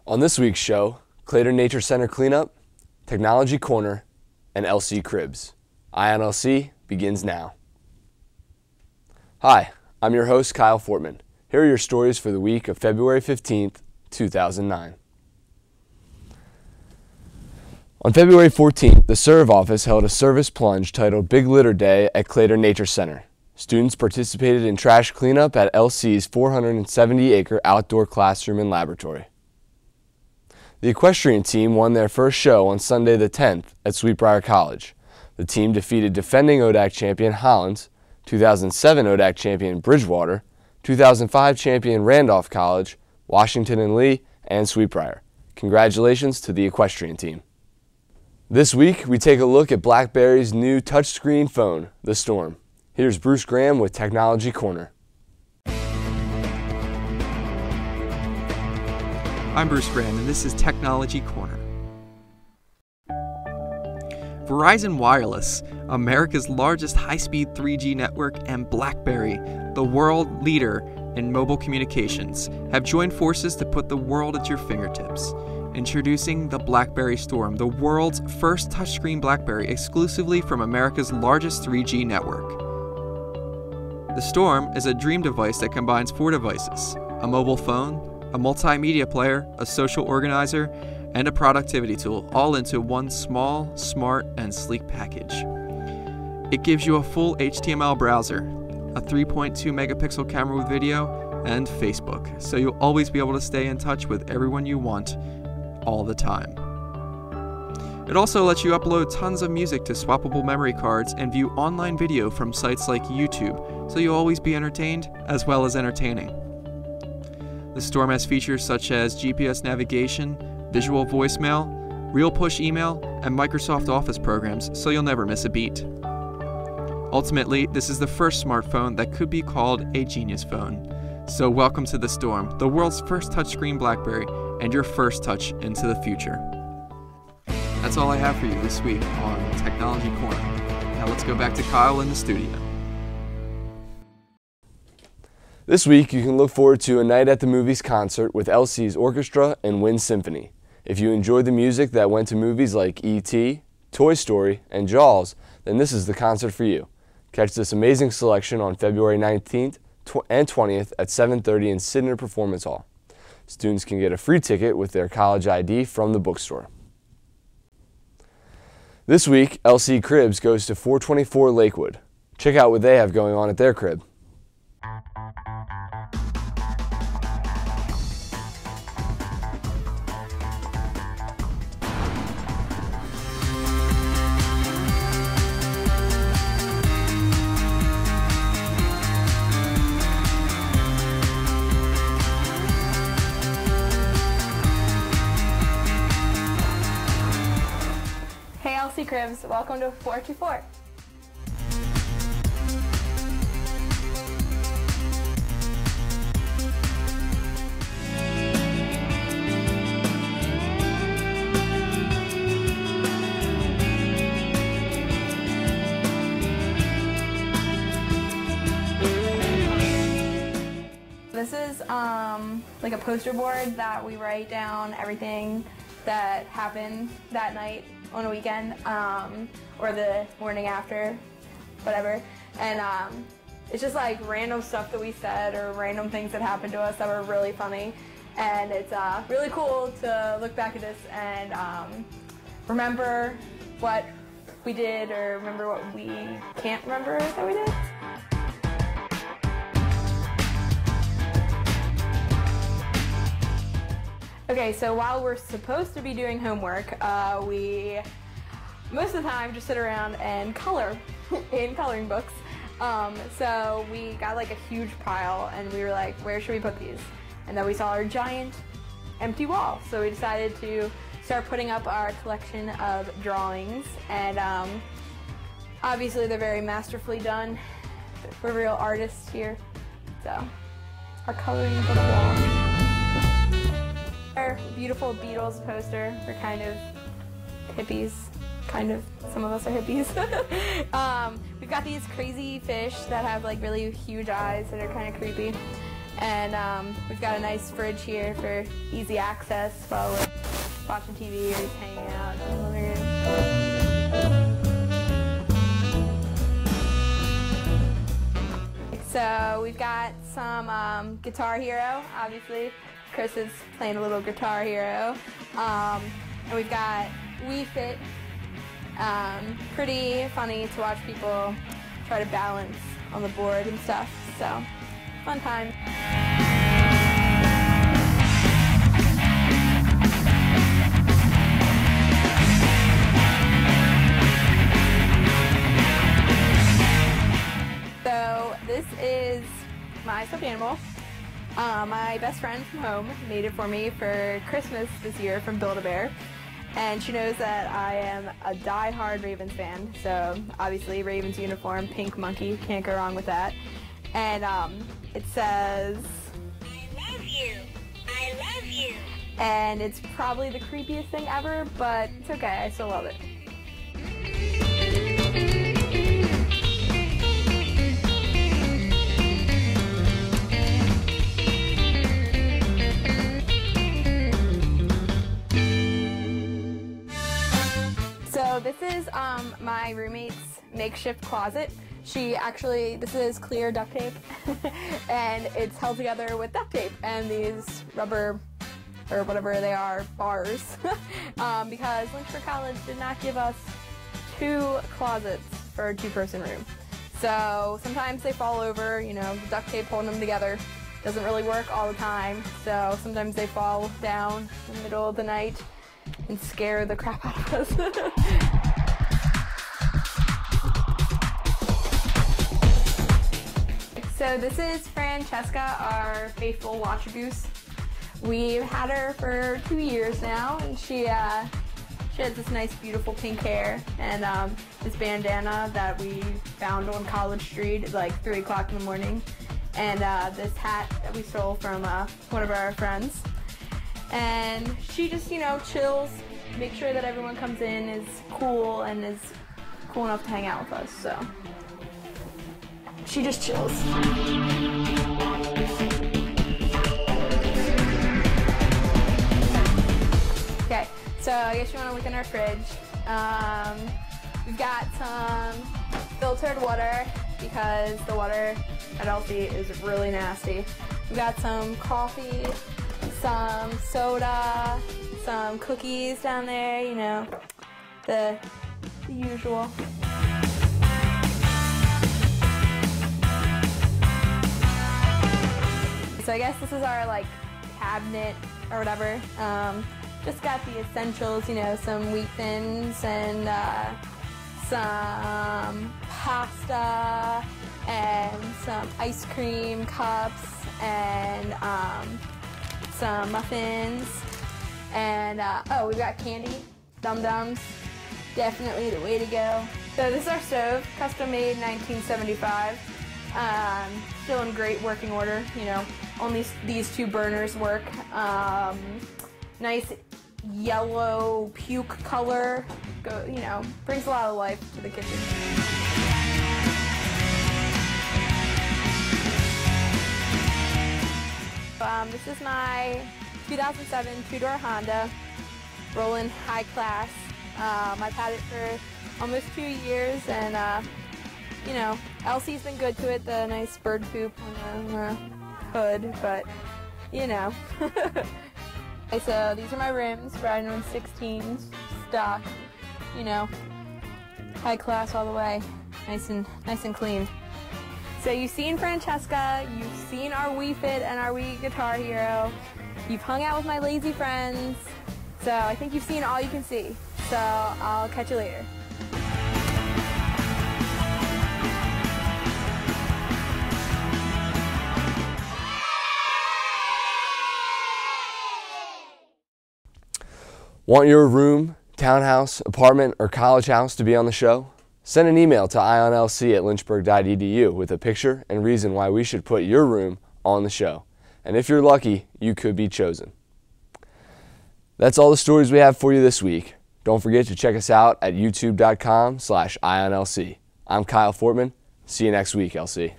On this week's show, Clayton Nature Center cleanup, Technology Corner, and LC Cribs. Eye on LC begins now. Hi, I'm your host, Kyle Fortman. Here are your stories for the week of February 15th, 2009. On February 14th, the Serve office held a service plunge titled Big Litter Day at Clayton Nature Center. Students participated in trash cleanup at LC's 470-acre outdoor classroom and laboratory. The equestrian team won their first show on Sunday the 10th at Sweetbriar College. The team defeated defending ODAC champion Hollins, 2007 ODAC champion Bridgewater, 2005 champion Randolph College, Washington and Lee, and Sweetbriar. Congratulations to the equestrian team. This week, we take a look at BlackBerry's new touchscreen phone, the Storm. Here's Bruce Graham with Technology Corner. I'm Bruce Graham, and this is Technology Corner. Verizon Wireless, America's largest high-speed 3G network, and BlackBerry, the world leader in mobile communications, have joined forces to put the world at your fingertips. Introducing the BlackBerry Storm, the world's first touchscreen BlackBerry exclusively from America's largest 3G network. The Storm is a dream device that combines 4 devices: a mobile phone, a multimedia player, a social organizer, and a productivity tool, all into one small, smart, and sleek package. It gives you a full HTML browser, a 3.2 megapixel camera with video, and Facebook, so you'll always be able to stay in touch with everyone you want all the time. It also lets you upload tons of music to swappable memory cards and view online video from sites like YouTube, so you'll always be entertained as well as entertaining. The Storm has features such as GPS navigation, visual voicemail, real push email, and Microsoft Office programs, so you'll never miss a beat. Ultimately, this is the first smartphone that could be called a genius phone. So welcome to the Storm, the world's first touchscreen BlackBerry, and your first touch into the future. That's all I have for you this week on Technology Corner. Now let's go back to Kyle in the studio. This week, you can look forward to a Night at the Movies concert with LC's Orchestra and Wind Symphony. If you enjoyed the music that went to movies like E.T., Toy Story, and Jaws, then this is the concert for you. Catch this amazing selection on February 19th and 20th at 7:30 in Sidner Performance Hall. Students can get a free ticket with their college ID from the bookstore. This week, LC Cribs goes to 424 Lakewood. Check out what they have going on at their crib. Hey LC Cribs, welcome to 424. This is like a poster board that we write down everything that happened that night on a weekend, or the morning after, whatever. And it's just like random stuff that we said or random things that happened to us that were really funny. And it's really cool to look back at this and remember what we did or remember what we can't remember that we did. Okay, so while we're supposed to be doing homework, we most of the time just sit around and color in coloring books. So we got like a huge pile and we were like, where should we put these? And then we saw our giant empty wall. So we decided to start putting up our collection of drawings. And obviously they're very masterfully done. We're real artists here. So our coloring book wall. Our beautiful Beatles poster. We're kind of hippies. Kind of. Some of us are hippies. We've got these crazy fish that have like really huge eyes that are kind of creepy. And we've got a nice fridge here for easy access while we're watching TV or just hanging out in the living room. So we've got some Guitar Hero, obviously. Chris is playing a little Guitar Hero. And we've got Wii Fit. Pretty funny to watch people try to balance on the board and stuff. So, fun time. So this is my stuffed animal. My best friend from home made it for me for Christmas this year from Build-A-Bear. And she knows that I am a die-hard Ravens fan, so obviously Ravens uniform, pink monkey, can't go wrong with that. And it says, "I love you, I love you." And it's probably the creepiest thing ever, but it's okay, I still love it. So this is my roommate's makeshift closet. This is clear duct tape, and it's held together with duct tape and these rubber, or whatever they are, bars, because Lynchburg College did not give us 2 closets for a 2-person room. So sometimes they fall over, you know, the duct tape holding them together doesn't really work all the time, so sometimes they fall down in the middle of the night and scare the crap out of us. So this is Francesca, our faithful watcher goose. We've had her for 2 years now, and she has this nice, beautiful pink hair, and this bandana that we found on College Street at like 3 o'clock in the morning, and this hat that we stole from one of our friends. And she just, you know, chills, make sure that everyone comes in is cool and is cool enough to hang out with us, so she just chills. Okay, so I guess you want to look in our fridge. We've got some filtered water because the water at LC is really nasty. We've got some coffee, some soda, some cookies down there, you know, the usual. So I guess this is our like cabinet or whatever. Just got the essentials, you know, some wheat thins and some pasta and some ice cream cups and some muffins, and oh, we've got candy, Dum-Dums, definitely the way to go. So this is our stove, custom made 1975, still in great working order, you know, only these 2 burners work. Nice yellow puke color, you know, brings a lot of life to the kitchen. This is my 2007 2-door Honda, rolling high class. I've had it for almost 2 years, and you know, Elsie's been good to it, the nice bird poop on the hood, but you know. Okay, so these are my rims, riding on 16s, stock, you know, high class all the way, nice and clean. So you've seen Francesca, you've seen our Wii Fit and our Wii Guitar Hero, you've hung out with my lazy friends, so I think you've seen all you can see. So I'll catch you later. Want your room, townhouse, apartment, or college house to be on the show? Send an email to ionlc@lynchburg.edu with a picture and reason why we should put your room on the show. And if you're lucky, you could be chosen. That's all the stories we have for you this week. Don't forget to check us out at youtube.com/ionlc. I'm Kyle Fortman. See you next week, LC.